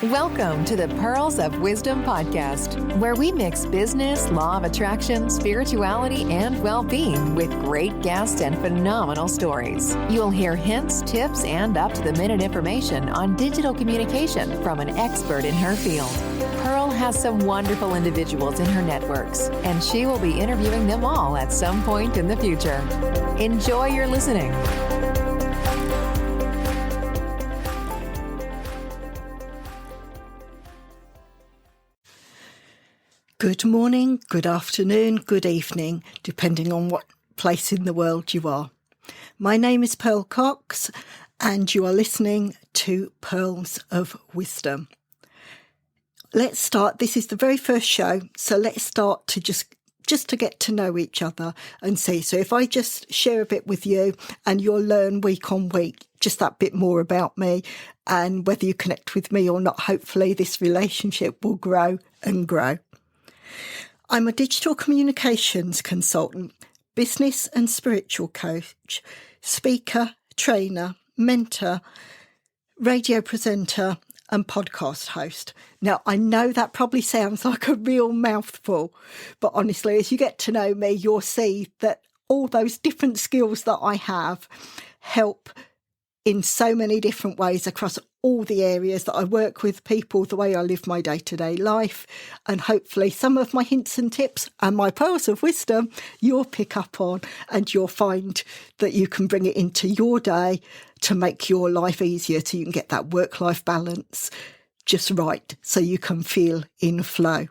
Welcome to the Pearls of Wisdom podcast, where we mix business, law of attraction, spirituality, and well-being with great guests and phenomenal stories. You'll hear hints, tips, and up-to-the-minute information on digital communication from an expert in her field. Pearl has some wonderful individuals in her networks, and she will be interviewing them all at some point in the future. Enjoy your listening. Good morning, good afternoon, good evening, depending on what place in the world you are. My name is Pearl Cox, and you are listening to Pearls of Wisdom. Let's start. This is the very first show, so let's start to just to get to know each other and see. So if I just share a bit with you and you'll learn week on week just that bit more about me and whether you connect with me or not, hopefully this relationship will grow and grow. I'm a digital communications consultant, business and spiritual coach, speaker, trainer, mentor, radio presenter, and podcast host. Now, I know that probably sounds like a real mouthful, but honestly, as you get to know me, you'll see that all those different skills that I have help in so many different ways across all the areas that I work with people, the way I live my day-to-day life, and hopefully some of my hints and tips and my pearls of wisdom you'll pick up on, and you'll find that you can bring it into your day to make your life easier, so you can get that work-life balance just right, so you can feel in flow.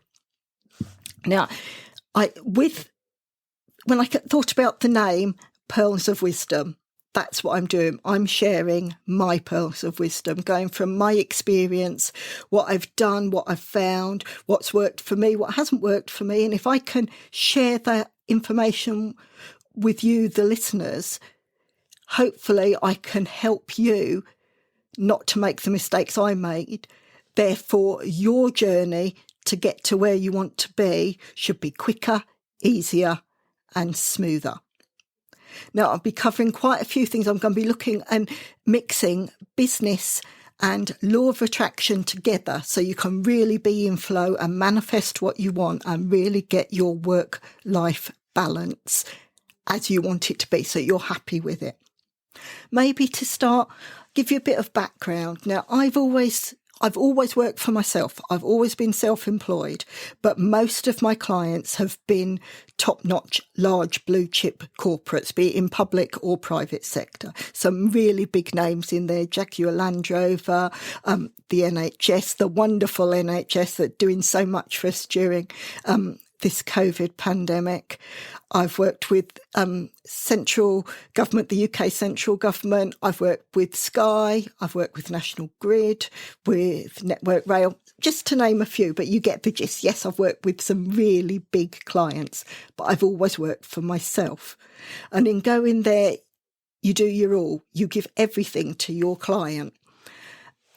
Now, when I thought about the name Pearls of Wisdom, that's what I'm doing. I'm sharing my pearls of wisdom, going from my experience, what I've done, what I've found, what's worked for me, what hasn't worked for me. And if I can share that information with you, the listeners, hopefully I can help you not to make the mistakes I made. Therefore, your journey to get to where you want to be should be quicker, easier, and smoother. Now, I'll be covering quite a few things. I'm going to be looking and mixing business and law of attraction together, so you can really be in flow and manifest what you want and really get your work-life balance as you want it to be, so you're happy with it. Maybe to start, give you a bit of background. Now, I've always worked for myself. I've always been self-employed, but most of my clients have been top-notch, large blue-chip corporates, be it in public or private sector. Some really big names in there, Jaguar Land Rover, the NHS, the wonderful NHS that are doing so much for us during this COVID pandemic. I've worked with central government, the UK central government. I've worked with Sky. I've worked with National Grid, with Network Rail, just to name a few, but you get the gist. Yes, I've worked with some really big clients, but I've always worked for myself. And in going there, you do your all. You give everything to your client.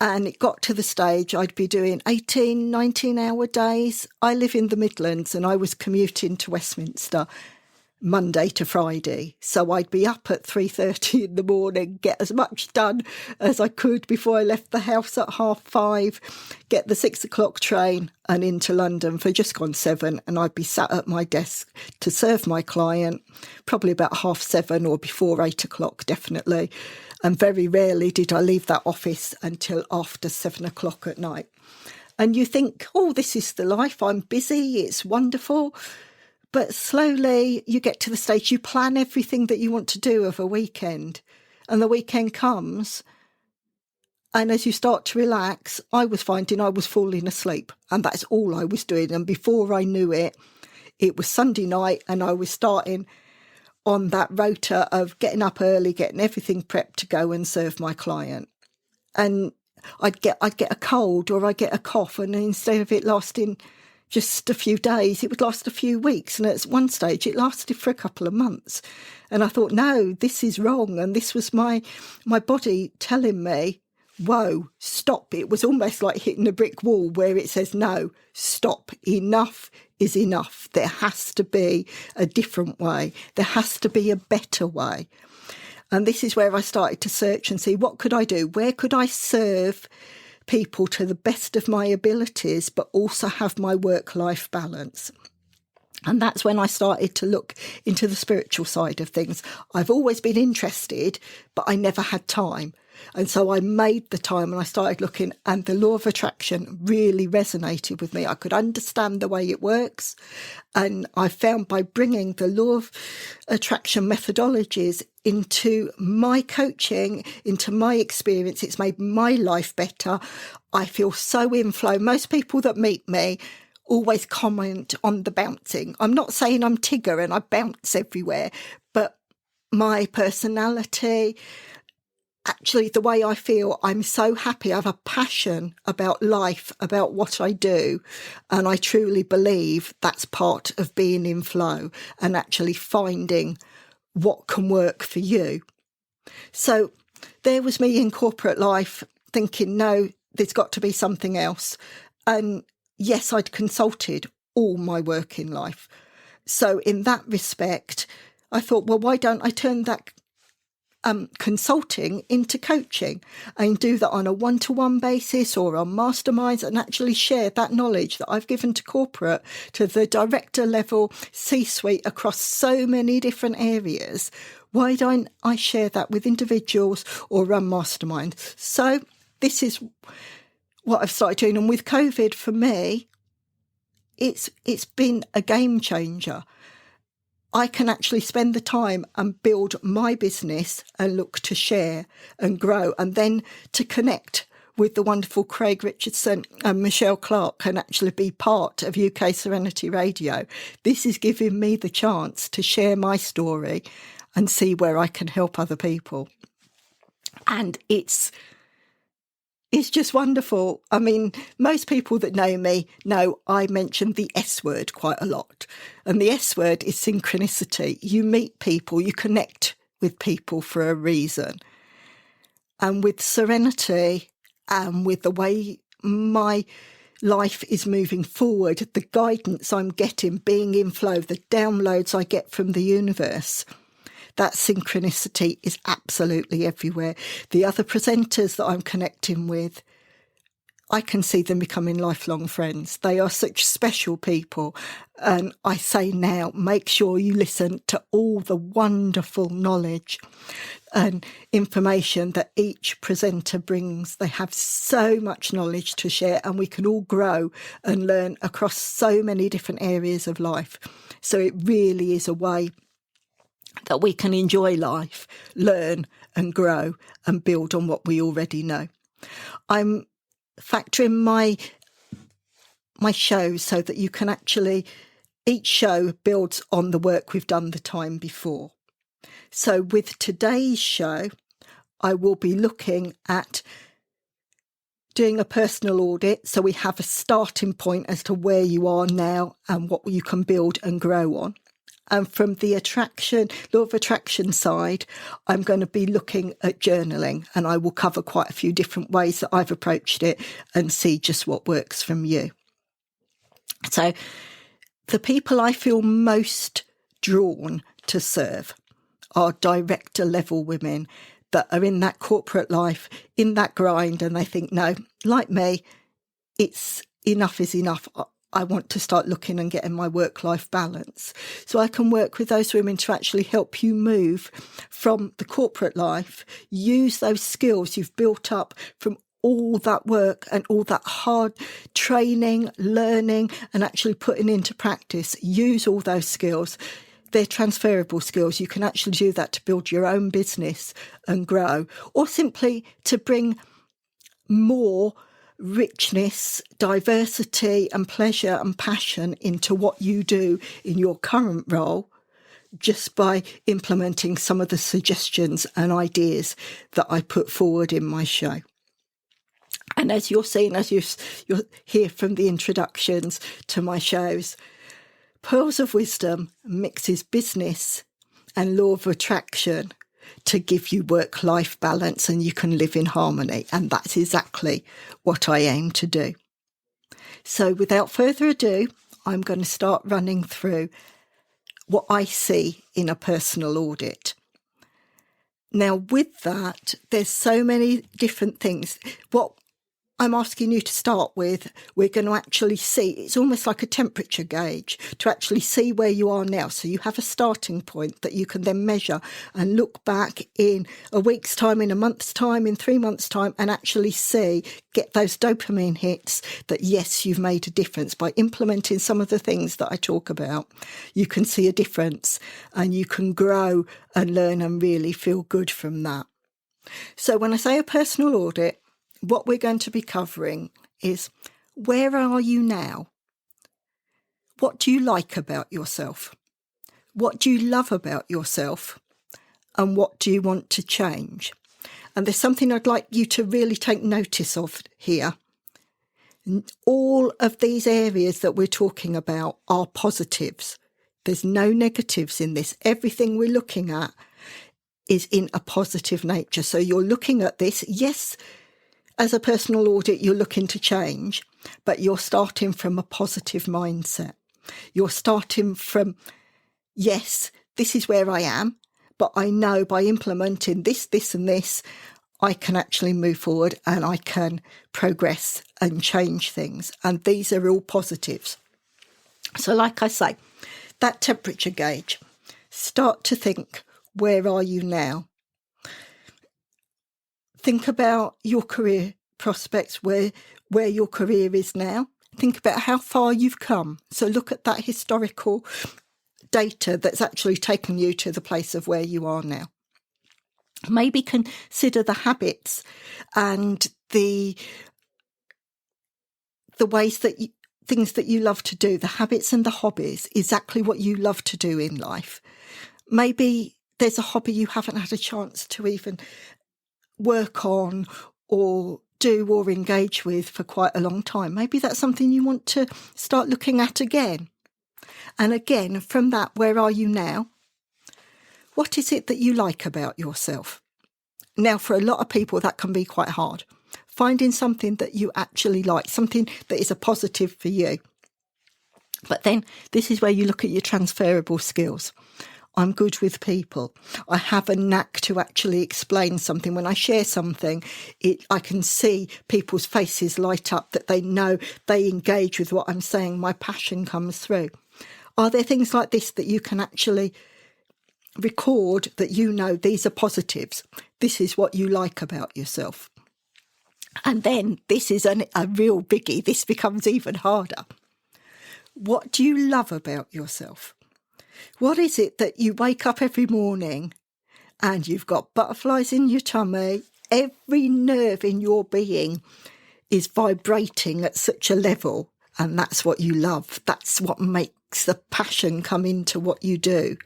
And it got to the stage I'd be doing 18, 19-hour days. I live in the Midlands and I was commuting to Westminster Monday to Friday. So I'd be up at 3:30 in the morning, get as much done as I could before I left the house at 5:30, get the 6 o'clock train and into London for just gone 7. And I'd be sat at my desk to serve my client, probably about 7:30 or before 8 o'clock, definitely. And very rarely did I leave that office until after 7 o'clock at night. And you think, oh, this is the life. I'm busy. It's wonderful. But slowly you get to the stage, you plan everything that you want to do of a weekend. And the weekend comes. And as you start to relax, I was finding I was falling asleep. And that's all I was doing. And before I knew it, it was Sunday night and I was starting on that rota of getting up early, getting everything prepped to go and serve my client. And I'd get a cold or I'd get a cough, and instead of it lasting just a few days, it would last a few weeks. And at one stage, it lasted for a couple of months. And I thought, no, this is wrong. And this was my body telling me, whoa, stop. It was almost like hitting a brick wall where it says, no, stop, enough is enough. There has to be a different way. There has to be a better way. And this is where I started to search and see what could I do? Where could I serve people to the best of my abilities, but also have my work-life balance. And that's when I started to look into the spiritual side of things. I've always been interested, but I never had time. And so I made the time and I started looking, and the law of attraction really resonated with me. I could understand the way it works. And I found by bringing the law of attraction methodologies into my coaching, into my experience, it's made my life better. I feel so in flow. Most people that meet me always comment on the bouncing. I'm not saying I'm Tigger and I bounce everywhere, but my personality, actually the way I feel, I'm so happy. I have a passion about life, about what I do. And I truly believe that's part of being in flow and actually finding what can work for you. So there was me in corporate life thinking, no, there's got to be something else. And yes, I'd consulted all my working life. So in that respect, I thought, well, why don't I turn that consulting into coaching and do that on a one-to-one basis or on masterminds and actually share that knowledge that I've given to corporate, to the director level, C-suite across so many different areas. Why don't I share that with individuals or run masterminds? So this is what I've started doing. And with COVID, for me, it's been a game changer. I can actually spend the time and build my business and look to share and grow, and then to connect with the wonderful Craig Richardson and Michelle Clark and actually be part of UK Serenity Radio. This is giving me the chance to share my story and see where I can help other people. And it's just wonderful. I mean, most people that know me know I mention the S word quite a lot. And the S word is synchronicity. You meet people, you connect with people for a reason. And with Serenity and with the way my life is moving forward, the guidance I'm getting, being in flow, the downloads I get from the universe, that synchronicity is absolutely everywhere. The other presenters that I'm connecting with, I can see them becoming lifelong friends. They are such special people. And I say now, make sure you listen to all the wonderful knowledge and information that each presenter brings. They have so much knowledge to share, and we can all grow and learn across so many different areas of life. So it really is a way that we can enjoy life, learn and grow and build on what we already know. I'm factoring my shows so that you can actually, each show builds on the work we've done the time before. So with today's show, I will be looking at doing a personal audit, so we have a starting point as to where you are now and what you can build and grow on. And from the law of attraction side, I'm going to be looking at journaling, and I will cover quite a few different ways that I've approached it and see just what works from you. So the people I feel most drawn to serve are director level women that are in that corporate life, in that grind, and they think, no, like me, it's enough is enough. I want to start looking and getting my work-life balance. So I can work with those women to actually help you move from the corporate life, use those skills you've built up from all that work and all that hard training, learning, and actually putting into practice. Use all those skills. They're transferable skills. You can actually do that to build your own business and grow, or simply to bring more richness, diversity and pleasure and passion into what you do in your current role, just by implementing some of the suggestions and ideas that I put forward in my show. And as you're seeing, as you'll hear from the introductions to my shows, Pearls of Wisdom mixes business and law of attraction to give you work-life balance, and you can live in harmony. And that's exactly what I aim to do. So without further ado, I'm going to start running through what I see in a personal audit. Now, with that, there's so many different things. What I'm asking you to start with, we're going to actually see, it's almost like a temperature gauge, to actually see where you are now. So you have a starting point that you can then measure and look back in a week's time, in a month's time, in 3 months' time, and actually see, get those dopamine hits that, yes, you've made a difference. By implementing some of the things that I talk about, you can see a difference and you can grow and learn and really feel good from that. So when I say a personal audit, what we're going to be covering is, where are you now? What do you like about yourself? What do you love about yourself? And what do you want to change? And there's something I'd like you to really take notice of here. All of these areas that we're talking about are positives. There's no negatives in this. Everything we're looking at is in a positive nature. So you're looking at this, yes, as a personal audit, you're looking to change, but you're starting from a positive mindset. You're starting from, yes, this is where I am, but I know by implementing this, this and this, I can actually move forward and I can progress and change things. And these are all positives. So like I say, that temperature gauge, start to think, where are you now? Think about your career prospects, where your career is now. Think about how far you've come. So look at that historical data that's actually taken you to the place of where you are now. Maybe consider the habits and the ways that things that you love to do, the habits and the hobbies, exactly what you love to do in life. Maybe there's a hobby you haven't had a chance to even work on or do or engage with for quite a long time. Maybe that's something you want to start looking at again. And again, from that, where are you now? What is it that you like about yourself? Now, for a lot of people, that can be quite hard. Finding something that you actually like, something that is a positive for you. But then this is where you look at your transferable skills. I'm good with people. I have a knack to actually explain something. When I share something, I can see people's faces light up, that they know they engage with what I'm saying. My passion comes through. Are there things like this that you can actually record, that you know these are positives? This is what you like about yourself. And then this is a real biggie. This becomes even harder. What do you love about yourself? What is it that you wake up every morning and you've got butterflies in your tummy, every nerve in your being is vibrating at such a level, and that's what you love? That's what makes the passion come into what you do.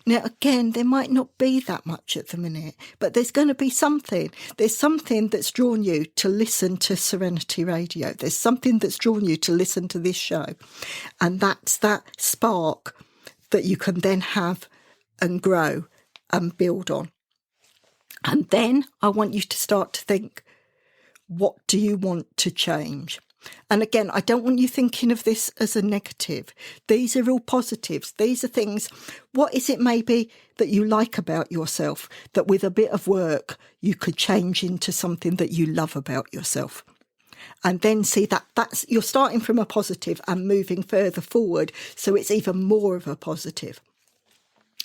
Now, again, there might not be that much at the minute, but there's going to be something. There's something that's drawn you to listen to Serenity Radio. There's something that's drawn you to listen to this show. And that's that spark that you can then have and grow and build on. And then I want you to start to think, what do you want to change? And again, I don't want you thinking of this as a negative. These are all positives. These are things. What is it maybe that you like about yourself that with a bit of work you could change into something that you love about yourself? And then see that's you're starting from a positive and moving further forward, so it's even more of a positive.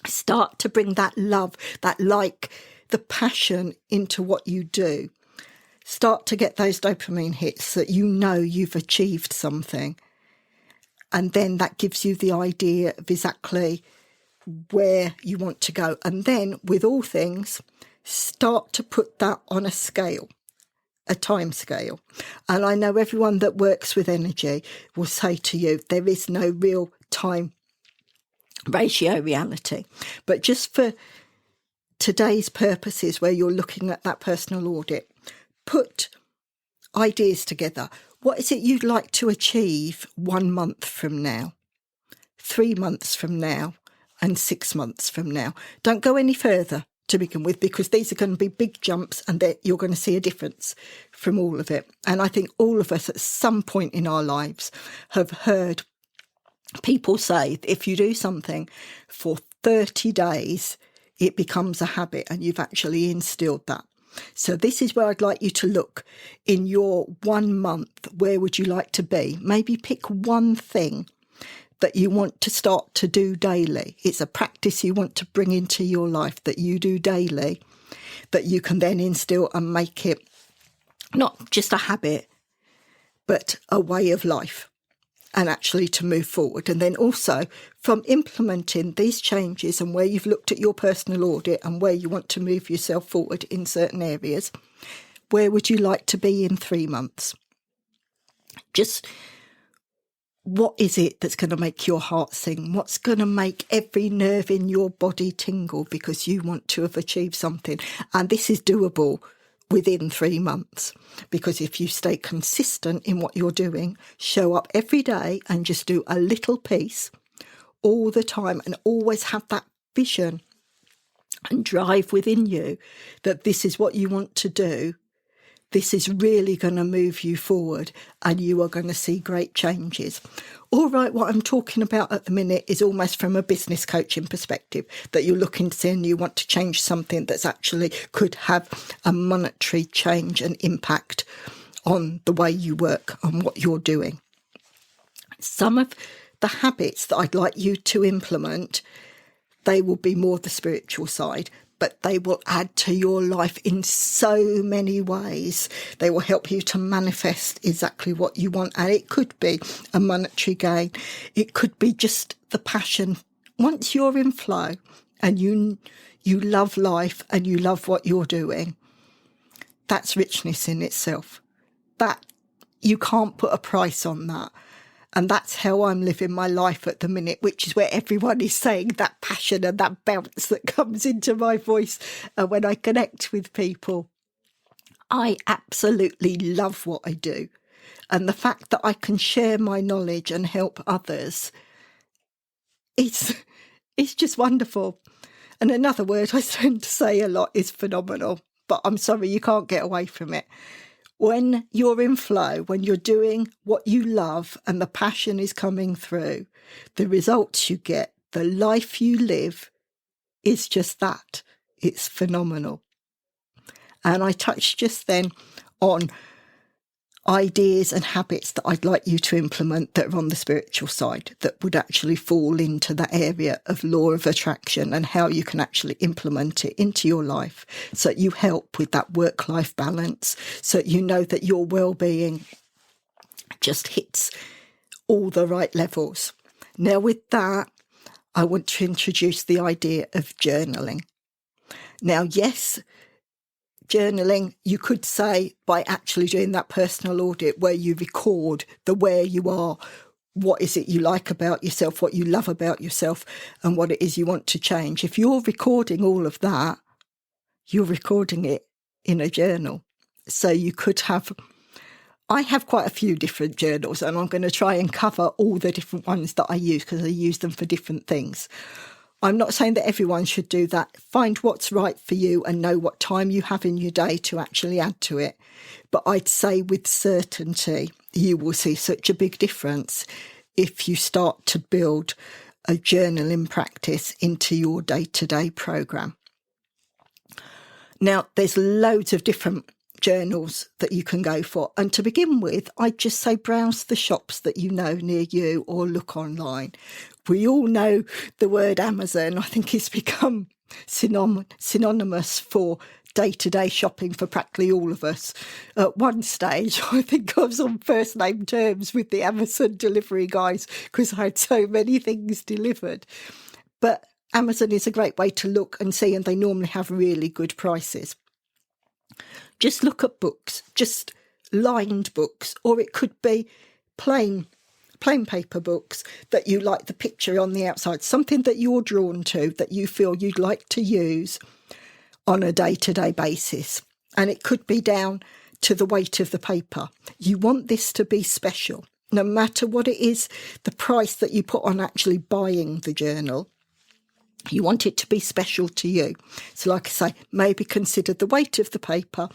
Start to bring that love, that like, the passion into what you do. Start to get those dopamine hits that you know you've achieved something. And then that gives you the idea of exactly where you want to go. And then with all things, start to put that on a scale. A time scale. And I know everyone that works with energy will say to you, there is no real time ratio reality. But just for today's purposes, where you're looking at that personal audit, put ideas together. What is it you'd like to achieve 1 month from now, 3 months from now, and 6 months from now? Don't go any further to begin with, because these are going to be big jumps and you're going to see a difference from all of it. And I think all of us at some point in our lives have heard people say, if you do something for 30 days, it becomes a habit, and you've actually instilled that. So this is where I'd like you to look in your 1 month. Where would you like to be? Maybe pick one thing that you want to start to do daily. It's a practice you want to bring into your life that you do daily, that you can then instill and make it not just a habit, but a way of life, and actually to move forward. And then also from implementing these changes and where you've looked at your personal audit and where you want to move yourself forward in certain areas, where would you like to be in 3 months? Just what is it that's going to make your heart sing? What's going to make every nerve in your body tingle because you want to have achieved something? And this is doable within 3 months, because if you stay consistent in what you're doing, show up every day and just do a little piece all the time, and always have that vision and drive within you that this is what you want to do, this is really going to move you forward and you are going to see great changes. All right, what I'm talking about at the minute is almost from a business coaching perspective, that you're looking to see and you want to change something that's actually could have a monetary change and impact on the way you work and what you're doing. Some of the habits that I'd like you to implement, they will be more the spiritual side, but they will add to your life in so many ways. They will help you to manifest exactly what you want. And it could be a monetary gain. It could be just the passion. Once you're in flow and you love life and you love what you're doing, that's richness in itself. That you can't put a price on that. And that's how I'm living my life at the minute, which is where everyone is saying that passion and that bounce that comes into my voice when I connect with people. I absolutely love what I do. And the fact that I can share my knowledge and help others, it's just wonderful. And another word I tend to say a lot is phenomenal. But I'm sorry, you can't get away from it. When you're in flow, when you're doing what you love and the passion is coming through, the results you get, the life you live is just that. It's phenomenal. And I touched just then on ideas and habits that I'd like you to implement that are on the spiritual side, that would actually fall into that area of law of attraction and how you can actually implement it into your life so that you help with that work-life balance, so that you know that your well-being just hits all the right levels. Now with that, I want to introduce the idea of journaling. Now, yes, journaling, you could say, by actually doing that personal audit where you record the where you are, what is it you like about yourself, what you love about yourself, and what it is you want to change. If you're recording all of that, you're recording it in a journal. So you could have, I have quite a few different journals, and I'm going to try and cover all the different ones that I use because I use them for different things. I'm not saying that everyone should do that. Find what's right for you and know what time you have in your day to actually add to it. But I'd say with certainty, you will see such a big difference if you start to build a journaling practice into your day-to-day program. Now, there's loads of different journals that you can go for. And to begin with, I'd just say browse the shops that you know near you or look online. We all know the word Amazon. I think it's become synonymous for day-to-day shopping for practically all of us. At one stage, I think I was on first name terms with the Amazon delivery guys because I had so many things delivered. But Amazon is a great way to look and see, and they normally have really good prices. Just look at books, just lined books, or it could be plain paper books that you like the picture on the outside, something that you're drawn to, that you feel you'd like to use on a day-to-day basis. And it could be down to the weight of the paper. You want this to be special, no matter what it is, the price that you put on actually buying the journal. You want it to be special to you. So like I say, maybe consider the weight of the paper,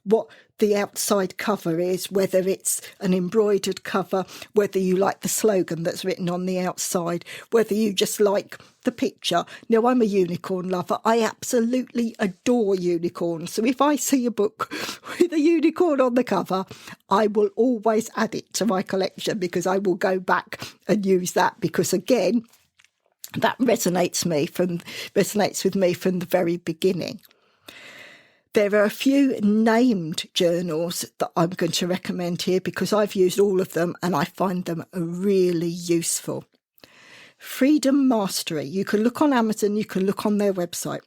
what the outside cover is, whether it's an embroidered cover, whether you like the slogan that's written on the outside, whether you just like the picture. Now, I'm a unicorn lover. I absolutely adore unicorns. So if I see a book with a unicorn on the cover, I will always add it to my collection, because I will go back and use that, because again, that resonates with me from the very beginning. There are a few named journals that I'm going to recommend here, because I've used all of them and I find them really useful. Freedom Mastery. You can look on Amazon, you can look on their website.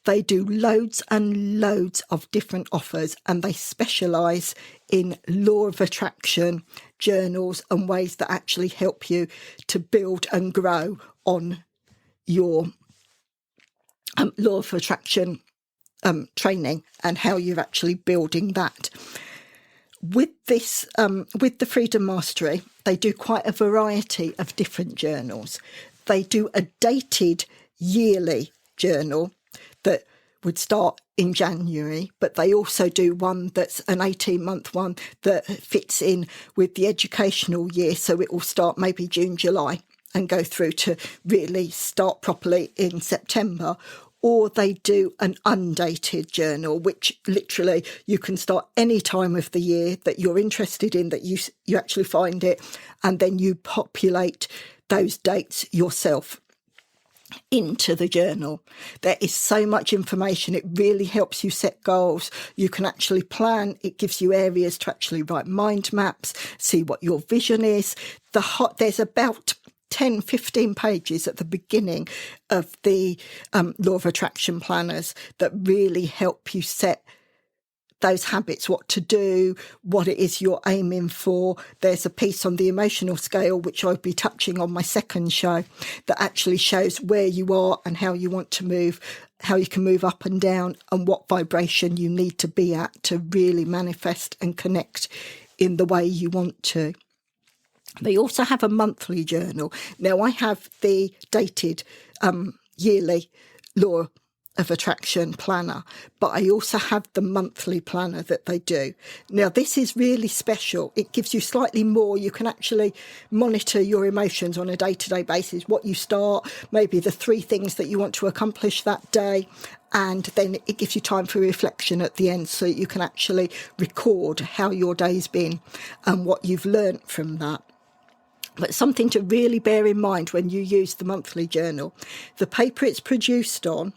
They do loads and loads of different offers, and they specialise in law of attraction journals and ways that actually help you to build and grow on your law of attraction training, and how you're actually building that. With this, with the Freedom Mastery, they do quite a variety of different journals. They do a dated yearly journal that would start in January, but they also do one that's an 18-month one that fits in with the educational year. So it will start maybe June, July and go through to really start properly in September. Or they do an undated journal, which literally you can start any time of the year that you're interested in, that you actually find it, and then you populate those dates yourself into the journal. There is so much information. It really helps you set goals. You can actually plan. It gives you areas to actually write mind maps, see what your vision is. There's about 10, 15 pages at the beginning of the Law of Attraction planners that really help you set those habits, what to do, what it is you're aiming for. There's a piece on the emotional scale, which I'll be touching on my second show, that actually shows where you are and how you want to move, how you can move up and down, and what vibration you need to be at to really manifest and connect in the way you want to. They also have a monthly journal. Now, I have the dated yearly Law of Attraction planner, but I also have the monthly planner that they do. Now, this is really special. It gives you slightly more. You can actually monitor your emotions on a day-to-day basis, what you start, maybe the 3 things that you want to accomplish that day, and then it gives you time for reflection at the end, so you can actually record how your day's been and what you've learnt from that. But something to really bear in mind when you use the monthly journal, the paper it's produced on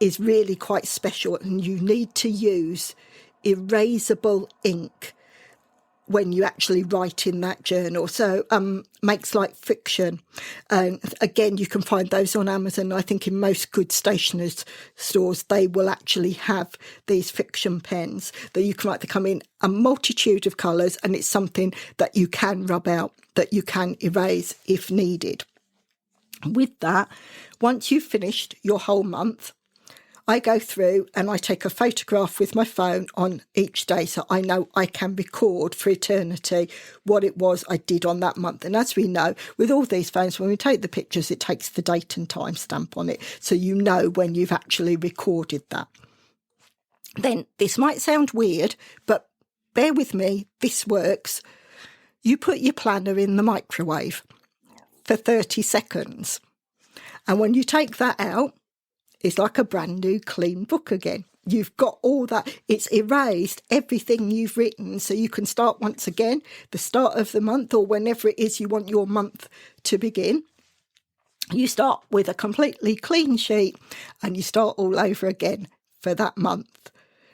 is really quite special, and you need to use erasable ink when you actually write in that journal. So makes like fiction. And again, you can find those on Amazon. I think in most good stationers stores, they will actually have these fiction pens that you can write. They come in a multitude of colours, and it's something that you can rub out, that you can erase if needed. With that, once you've finished your whole month, I go through and I take a photograph with my phone on each day, so I know I can record for eternity what it was I did on that month. And as we know, with all these phones, when we take the pictures, it takes the date and time stamp on it, so you know when you've actually recorded that. Then this might sound weird, but bear with me, this works. You put your planner in the microwave for 30 seconds. And when you take that out, it's like a brand new clean book again. You've got all that. It's erased everything you've written, so you can start once again, the start of the month, or whenever it is you want your month to begin. You start with a completely clean sheet and you start all over again for that month,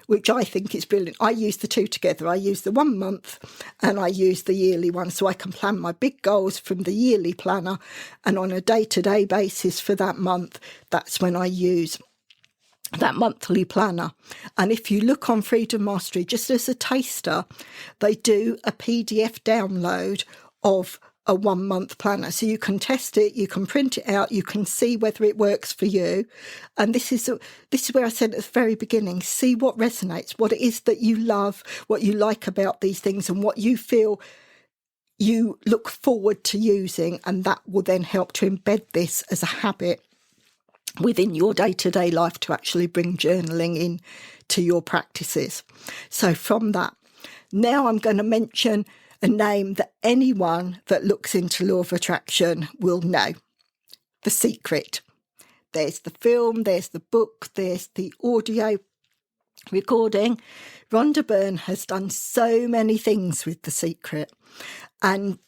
which I think is brilliant. I use the 2 together. I use the 1 month and I use the yearly one, so I can plan my big goals from the yearly planner, and on a day-to-day basis for that month, that's when I use that monthly planner. And if you look on Freedom Mastery, just as a taster, they do a PDF download of a 1-month planner. So you can test it, you can print it out, you can see whether it works for you. And this is where I said at the very beginning, see what resonates, what it is that you love, what you like about these things, and what you feel you look forward to using. And that will then help to embed this as a habit within your day-to-day life to actually bring journaling in to your practices. So from that, now I'm going to mention a name that anyone that looks into law of attraction will know. The Secret. There's the film, there's the book, there's the audio recording. Rhonda Byrne has done so many things with The Secret, and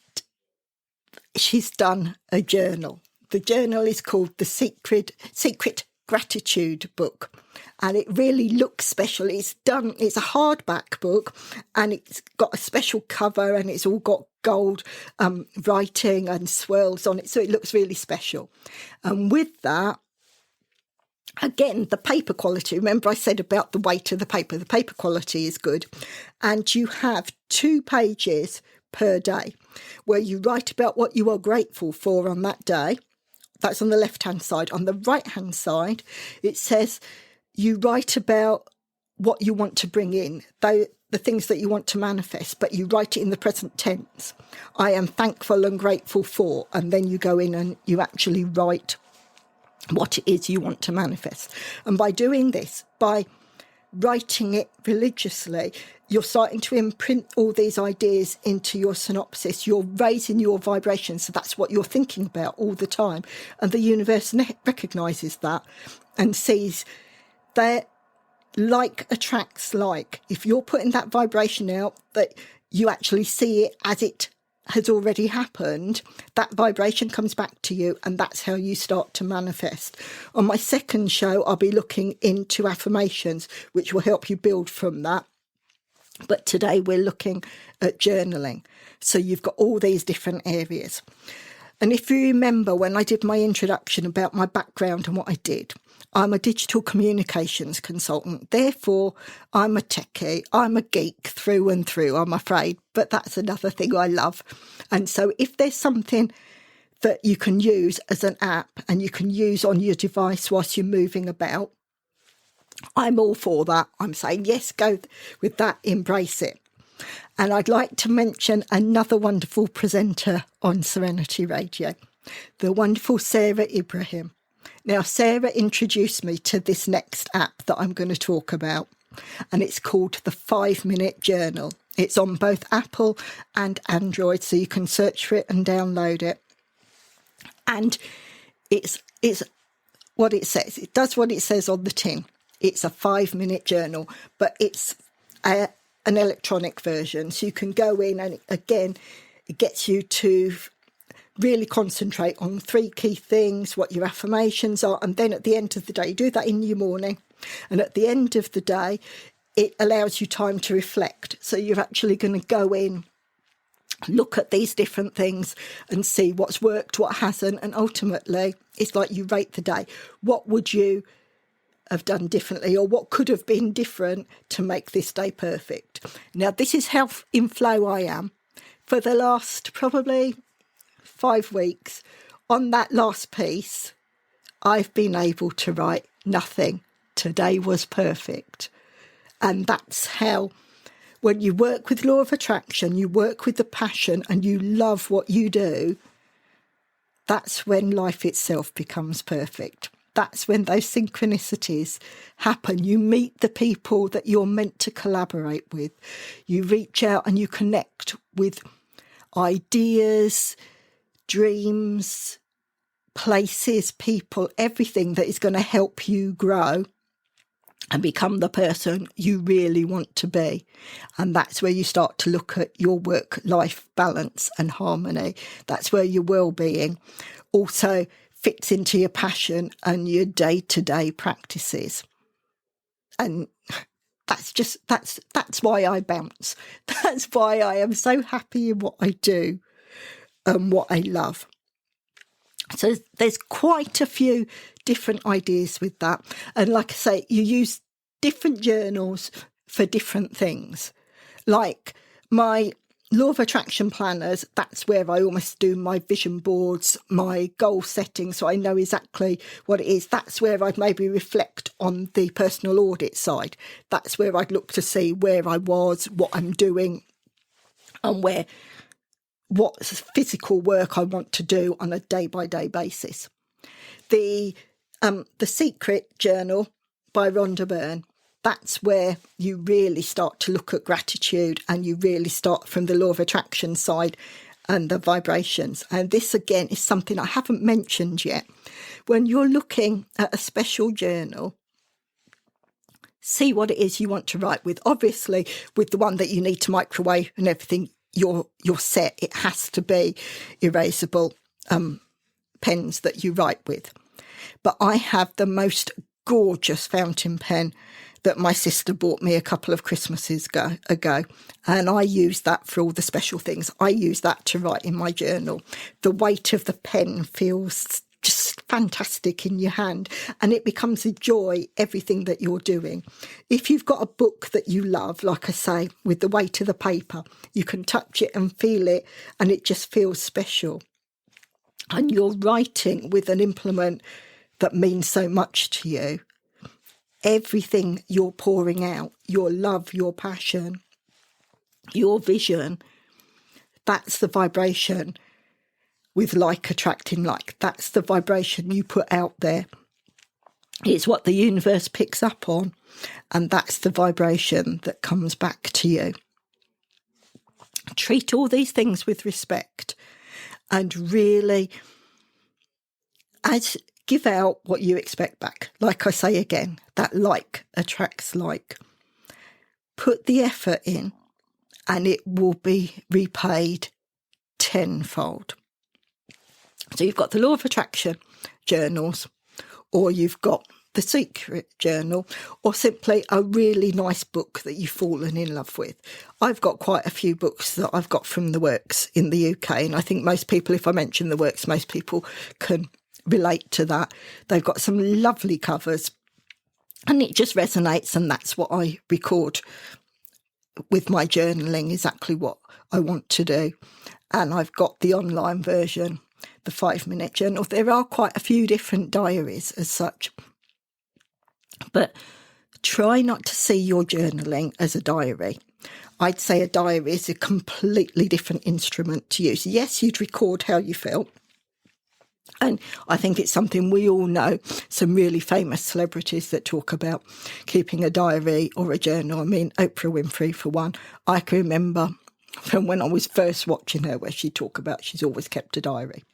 she's done a journal. The journal is called The Secret Gratitude Book, and it really looks special. It's a hardback book, and it's got a special cover, and it's all got gold writing and swirls on it, so it looks really special. And with that, again, the paper quality, remember I said about the weight of the paper quality is good. And you have 2 pages per day where you write about what you are grateful for on that day. That's on the left-hand side. On the right-hand side, it says you write about what you want to bring in, though the things that you want to manifest, but you write it in the present tense. I am thankful and grateful for, and then you go in and you actually write what it is you want to manifest. And by doing this, by writing it religiously, you're starting to imprint all these ideas into your synopsis. You're raising your vibration, so that's what you're thinking about all the time. And the universe recognises that and sees that like attracts like. If you're putting that vibration out, that you actually see it as it has already happened, that vibration comes back to you, and that's how you start to manifest. On my second show, I'll be looking into affirmations, which will help you build from that. But today we're looking at journaling. So you've got all these different areas. And if you remember when I did my introduction about my background and what I did, I'm a digital communications consultant. Therefore, I'm a techie. I'm a geek through and through, I'm afraid. But that's another thing I love. And so if there's something that you can use as an app and you can use on your device whilst you're moving about, I'm all for that. I'm saying, yes, go with that, embrace it. And I'd like to mention another wonderful presenter on Serenity Radio, the wonderful Sarah Ibrahim. Now, Sarah introduced me to this next app that I'm going to talk about, and it's called the 5-Minute Journal. It's on both Apple and Android, so you can search for it and download it. And it's what it says. It does what it says on the tin. It's a 5-minute journal, but it's an electronic version. So you can go in and, again, it gets you to really concentrate on 3 key things, what your affirmations are. And then at the end of the day, you do that in your morning. And at the end of the day, it allows you time to reflect. So you're actually going to go in, look at these different things and see what's worked, what hasn't. And ultimately, it's like you rate the day. What would you have done differently, or what could have been different to make this day perfect? Now, this is how in flow I am. For the last probably 5 weeks, on that last piece, I've been able to write nothing. Today was perfect. And that's how, when you work with law of attraction, you work with the passion and you love what you do, that's when life itself becomes perfect. That's when those synchronicities happen. You meet the people that you're meant to collaborate with. You reach out and you connect with ideas, dreams, places, people, everything that is going to help you grow and become the person you really want to be. And that's where you start to look at your work-life balance and harmony. That's where your well-being also fits into your passion and your day-to-day practices. And that's why I bounce. That's why I am so happy in what I do and what I love. So there's quite a few different ideas with that. And like I say, you use different journals for different things. Like my law of attraction planners, that's where I almost do my vision boards, my goal setting, so I know exactly what it is. That's where I'd maybe reflect on the personal audit side. That's where I'd look to see where I was, what I'm doing, and what physical work I want to do on a day-by-day basis. The The Secret Journal by Rhonda Byrne. That's where you really start to look at gratitude, and you really start from the law of attraction side and the vibrations. And this, again, is something I haven't mentioned yet. When you're looking at a special journal, see what it is you want to write with. Obviously, with the one that you need to microwave and everything, you're set. It has to be erasable pens that you write with. But I have the most gorgeous fountain pen that my sister bought me a couple of Christmases ago, and I use that for all the special things. I use that to write in my journal. The weight of the pen feels just fantastic in your hand, and it becomes a joy, everything that you're doing. If you've got a book that you love, like I say, with the weight of the paper, you can touch it and feel it, and it just feels special. And you're writing with an implement that means so much to you. Everything you're pouring out, your love, your passion, your vision, that's the vibration with like attracting like. That's the vibration you put out there. It's what the universe picks up on, and that's the vibration that comes back to you. Treat all these things with respect, and really give out what you expect back. Like I say again, that like attracts like. Put the effort in, and it will be repaid tenfold. So you've got the law of attraction journals, or you've got the Secret Journal, or simply a really nice book that you've fallen in love with. I've got quite a few books that I've got from the Works in the UK, and I think most people, if I mention the Works, most people can relate to that. They've got some lovely covers, and it just resonates, and that's what I record with my journaling, exactly what I want to do. And I've got the online version, the 5-minute journal. There are quite a few different diaries as such, but try not to see your journaling as a diary. I'd say a diary is a completely different instrument to use. Yes, you'd record how you felt, and I think it's something we all know, some really famous celebrities that talk about keeping a diary or a journal. I mean, Oprah Winfrey, for one. I can remember from when I was first watching her where she'd talk about she's always kept a diary.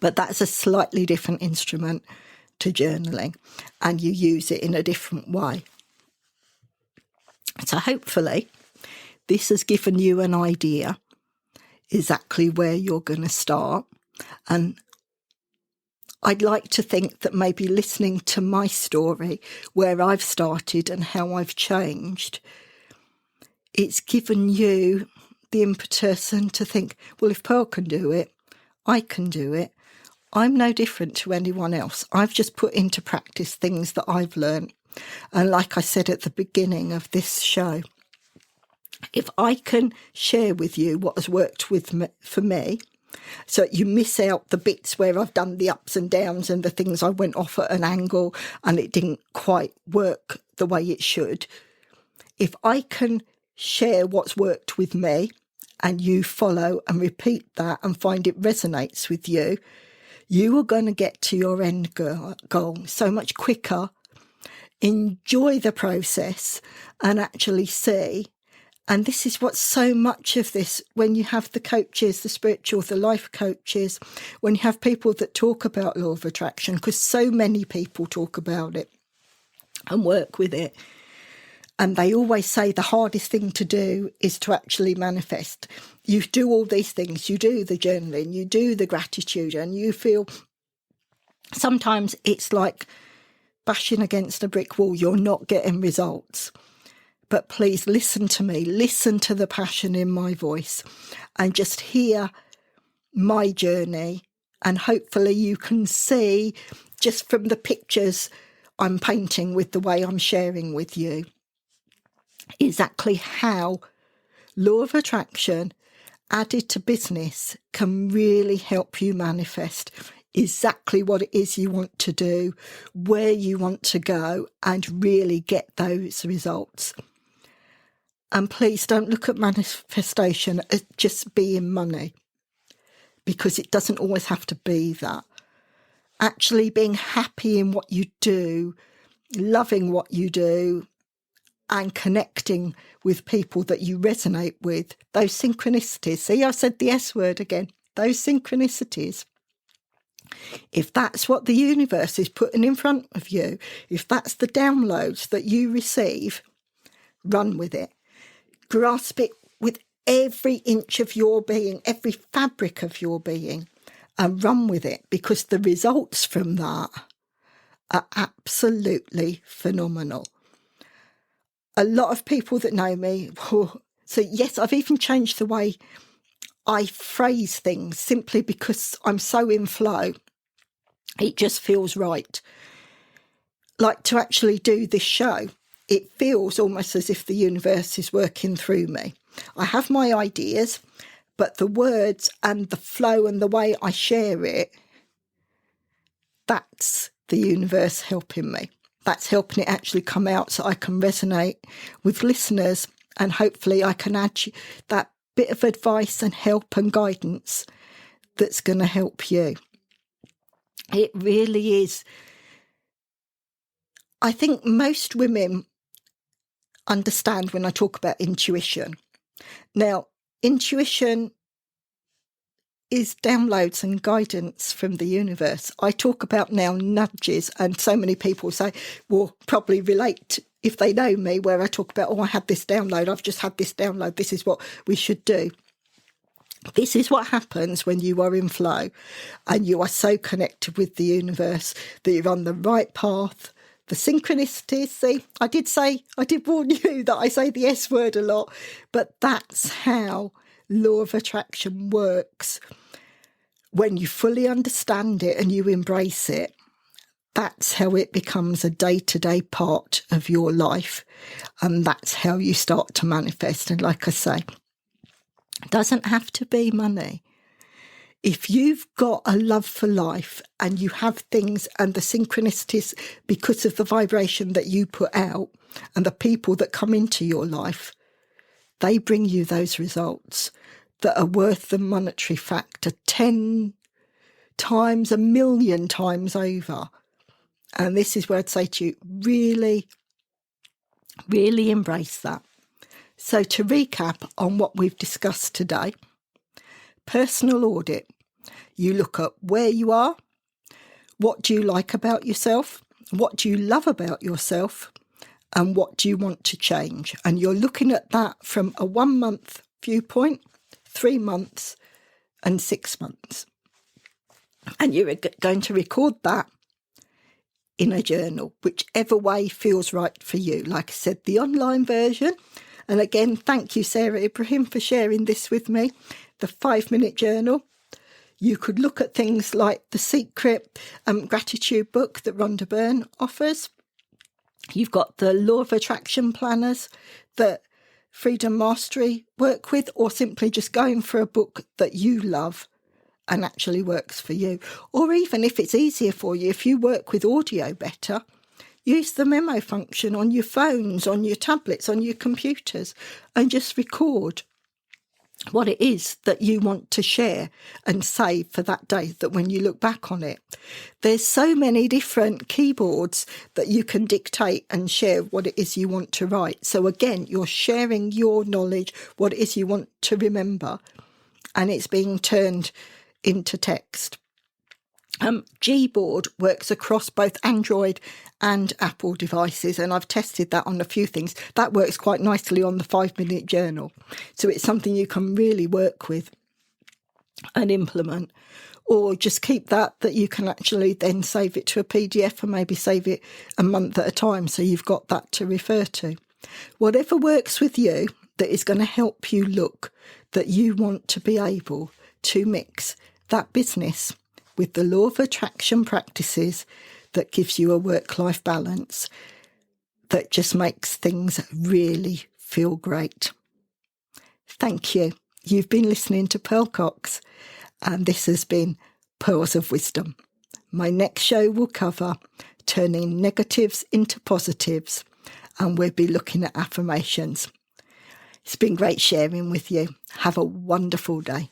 But that's a slightly different instrument to journaling, and you use it in a different way. So hopefully this has given you an idea exactly where you're going to start. And I'd like to think that maybe listening to my story, where I've started and how I've changed, it's given you the impetus and to think, well, if Pearl can do it, I can do it. I'm no different to anyone else. I've just put into practice things that I've learned. And like I said at the beginning of this show, if I can share with you what has worked for me, so you miss out the bits where I've done the ups and downs and the things I went off at an angle and it didn't quite work the way it should. If I can share what's worked with me and you follow and repeat that and find it resonates with you, you are going to get to your end goal so much quicker. Enjoy the process and actually see. And this is what so much of this, when you have the coaches, the spiritual, the life coaches, when you have people that talk about law of attraction, because so many people talk about it and work with it. And they always say the hardest thing to do is to actually manifest. You do all these things, you do the journaling, you do the gratitude, and you feel sometimes it's like bashing against a brick wall. You're not getting results. But please listen to me, listen to the passion in my voice and just hear my journey. And hopefully you can see just from the pictures I'm painting with the way I'm sharing with you exactly how law of attraction added to business can really help you manifest exactly what it is you want to do, where you want to go, and really get those results. And please don't look at manifestation as just being money, because it doesn't always have to be that. actually being happy in what you do, loving what you do, and connecting with people that you resonate with, those synchronicities. See, I said the S word again, those synchronicities. If that's what the universe is putting in front of you, if that's the downloads that you receive, run with it. Grasp it with every inch of your being, every fabric of your being, and run with it, because the results from that are absolutely phenomenal. A lot of people that know me, so yes, I've even changed the way I phrase things simply because I'm so in flow. It just feels right. Like to actually do this show, it feels almost as if the universe is working through me. I have my ideas, but the words and the flow and the way I share it, that's the universe helping me. That's helping it actually come out so I can resonate with listeners, and hopefully I can add that bit of advice and help and guidance that's going to help you. It really is. I think most women understand when I talk about intuition. Now, intuition is downloads and guidance from the universe. I talk about now nudges, and so many people say, will probably relate if they know me, where I talk about, I had this download, I've just had this download, this is what we should do. This is what happens when you are in flow and you are so connected with the universe that you're on the right path. The synchronicities, see, I did warn you that I say the S word a lot, but that's how law of attraction works. When you fully understand it and you embrace it, that's how it becomes a day-to-day part of your life. And that's how you start to manifest. And like I say, it doesn't have to be money. If you've got a love for life and you have things and the synchronicities because of the vibration that you put out and the people that come into your life, they bring you those results that are worth the monetary factor 10 times, 1,000,000 times over. And this is where I'd say to you, really, really embrace that. So to recap on what we've discussed today, personal audit. You look at where you are, what do you like about yourself, what do you love about yourself, and what do you want to change. And you're looking at that from a 1-month viewpoint, 3 months, and 6 months. And you're going to record that in a journal, whichever way feels right for you. Like I said, the online version. And again, thank you, Sarah Ibrahim, for sharing this with me. The 5-minute journal. You could look at things like the secret gratitude book that Rhonda Byrne offers. You've got the law of attraction planners that Freedom Mastery work with, or simply just going for a book that you love and actually works for you. Or even if it's easier for you, if you work with audio better, use the memo function on your phones, on your tablets, on your computers, and just record what it is that you want to share and save for that day, that when you look back on it. There's so many different keyboards that you can dictate and share what it is you want to write. So again, you're sharing your knowledge, what it is you want to remember, and it's being turned into text. Gboard works across both Android and Apple devices, and I've tested that on a few things. That works quite nicely on the 5-minute journal. So it's something you can really work with and implement, or just keep that you can actually then save it to a PDF and maybe save it a month at a time, so you've got that to refer to. Whatever works with you that is going to help you look that you want to be able to mix that business with the law of attraction practices that gives you a work-life balance that just makes things really feel great. Thank you. You've been listening to Pearl Cox, and this has been Pearls of Wisdom. My next show will cover turning negatives into positives, and we'll be looking at affirmations. It's been great sharing with you. Have a wonderful day.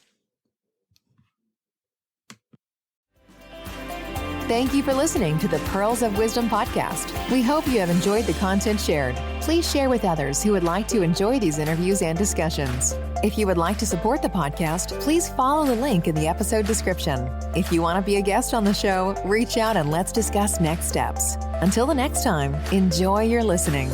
Thank you for listening to the Pearls of Wisdom podcast. We hope you have enjoyed the content shared. Please share with others who would like to enjoy these interviews and discussions. If you would like to support the podcast, please follow the link in the episode description. If you want to be a guest on the show, reach out and let's discuss next steps. Until the next time, enjoy your listening.